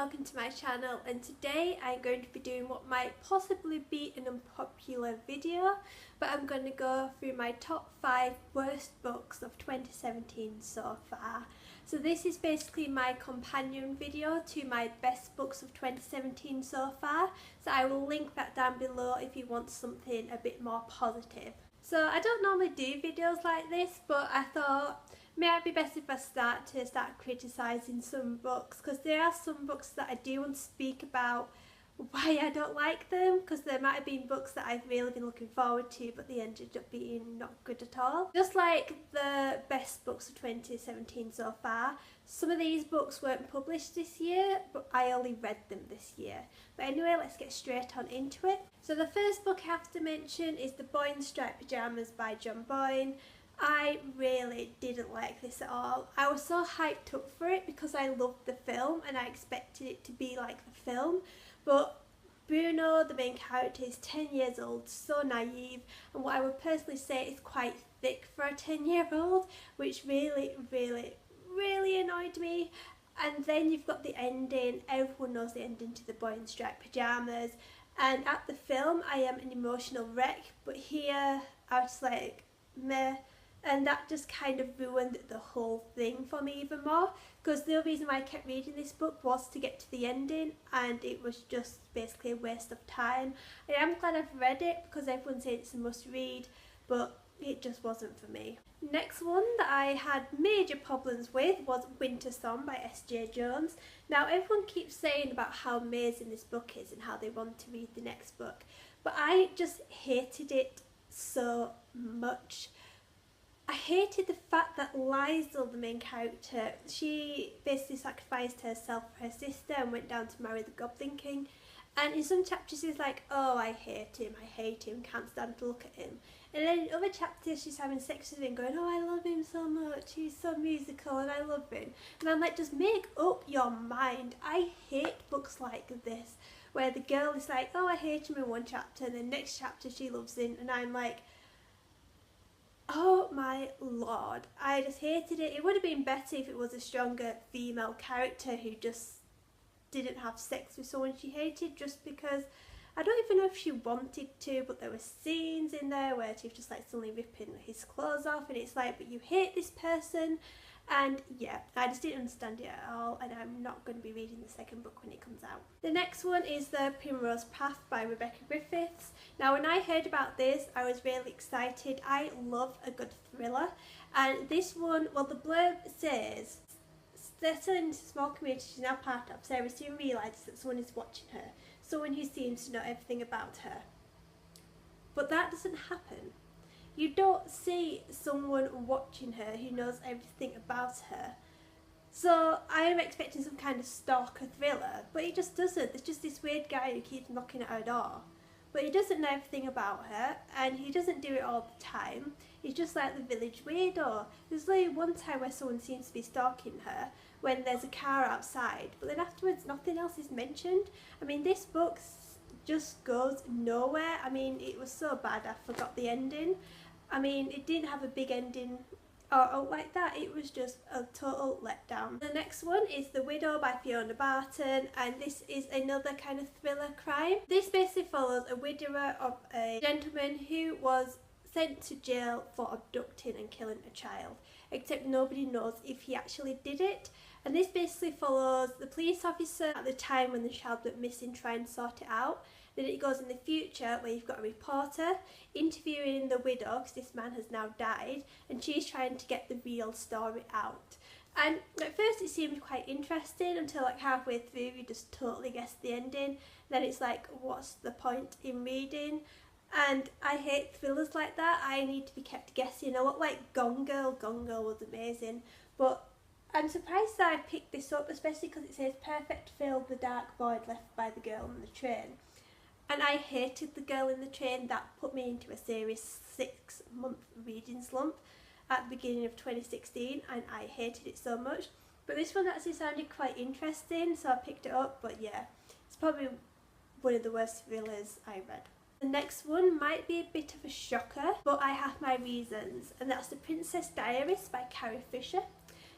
welcome to my channel, and today I'm going to be doing what might possibly be an unpopular video, but I'm going to go through my top 5 worst books of 2017 so far. So this is basically my companion video to my best books of 2017 so far, so I will link that down below if you want something a bit more positive. So I don't normally do videos like this, but I thought maybe it'd be best if I start criticising some books, because there are some books that I do want to speak about why I don't like them, because there might have been books that I've really been looking forward to but they ended up being not good at all. Just like the best books of 2017 so far, some of these books weren't published this year but I only read them this year. But anyway, let's get straight on into it. So the first book I have to mention is The Boy in Striped Pyjamas by John Boyne. I really didn't like this at all. I was so hyped up for it because I loved the film and I expected it to be like the film, but Bruno, the main character, is 10 years old, so naive, and what I would personally say is quite thick for a 10-year-old, which really annoyed me. And then you've got the ending. Everyone knows the ending to The Boy in Striped Pyjamas, and at the film I am an emotional wreck, but here I was like meh. And that just kind of ruined the whole thing for me even more, because the reason why I kept reading this book was to get to the ending, and it was just basically a waste of time. I am glad I've read it because everyone said it's a must read, but it just wasn't for me. Next one that I had major problems with was Winter Song by S.J. Jones. Now everyone keeps saying about how amazing this book is and how they want to read the next book, but I just hated it so much. I hated the fact that Liesl, the main character, she basically sacrificed herself for her sister and went down to marry the Goblin King. And in some chapters she's like, oh, I hate him, can't stand to look at him. And then in other chapters she's having sex with him, going, oh, I love him so much, he's so musical and I love him. And I'm like, just make up your mind. I hate books like this, where the girl is like, oh, I hate him in one chapter, and the next chapter she loves him, and I'm like, oh my lord, I just hated it. It would have been better if it was a stronger female character who just didn't have sex with someone she hated just because. I don't even know if she wanted to, but there were scenes in there where she was just like suddenly ripping his clothes off, and it's like, but you hate this person. And yeah, I just didn't understand it at all, and I'm not going to be reading the second book when it comes out. The next one is The Primrose Path by Rebecca Griffiths. Now when I heard about this, I was really excited. I love a good thriller, and this one, well, the blurb says, certain small community she's now part of, Sarah soon realises that someone is watching her, someone who seems to know everything about her. But that doesn't happen. You don't see someone watching her who knows everything about her. So I am expecting some kind of stalker thriller, but it just doesn't. There's just this weird guy who keeps knocking at her door, but he doesn't know everything about her, and he doesn't do it all the time. He's just like the village weirdo. There's only one time where someone seems to be stalking her, when there's a car outside, but then afterwards nothing else is mentioned. I mean, this book just goes nowhere. I mean, it was so bad I forgot the ending. I mean, it didn't have a big ending or like that. It was just a total letdown. The next one is The Widow by Fiona Barton, and this is another kind of thriller crime. This basically follows a widower of a gentleman who was sent to jail for abducting and killing a child, except nobody knows if he actually did it. And this basically follows the police officer at the time when the child went missing trying to sort it out. Then it goes in the future where you've got a reporter interviewing the widow, because this man has now died, and she's trying to get the real story out. And at first it seemed quite interesting until like halfway through you just totally guess the ending. Then it's like, what's the point in reading? And I hate thrillers like that. I need to be kept guessing. I look like Gone Girl. Gone Girl was amazing, but I'm surprised that I picked this up, especially because it says perfect fill the dark void left by the girl on the train. And I hated The Girl in the Train. That put me into a serious 6-month reading slump at the beginning of 2016, and I hated it so much. But this one actually sounded quite interesting, so I picked it up. But yeah, it's probably one of the worst thrillers I read. The next one might be a bit of a shocker, but I have my reasons, and that's The Princess Diaries by Carrie Fisher.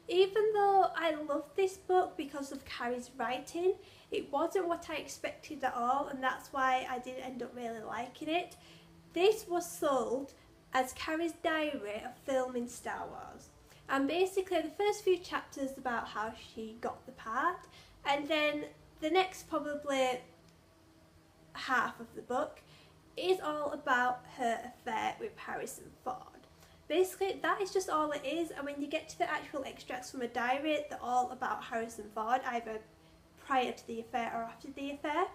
Even though I loved this book because of Carrie's writing, it wasn't what I expected at all, and that's why I didn't end up really liking it. This was sold as Carrie's diary of filming Star Wars. And basically the first few chapters about how she got the part, and then the next probably half of the book is all about her affair with Harrison Ford. Basically that is just all it is, and when you get to the actual extracts from a diary, they're all about Harrison Ford, either prior to the affair or after the affair.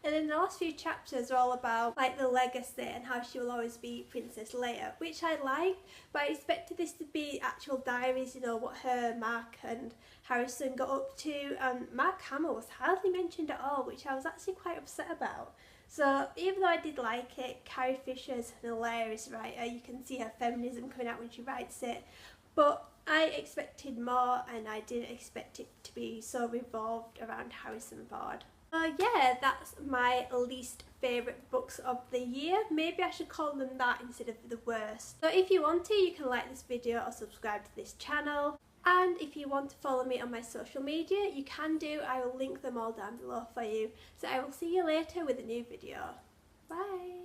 And then the last few chapters are all about like the legacy and how she will always be Princess Leia, which I liked, but I expected this to be actual diaries, you know, what her, Mark and Harrison got up to, and Mark Hamill was hardly mentioned at all, which I was actually quite upset about. So even though I did like it, Carrie Fisher's an hilarious writer, you can see her feminism coming out when she writes it, but I expected more, and I didn't expect it to be so revolved around Harrison Ford. Yeah, that's my least favourite books of the year. Maybe I should call them that instead of the worst. So if you want to, you can like this video or subscribe to this channel. And if you want to follow me on my social media, you can do. I will link them all down below for you. So I will see you later with a new video. Bye!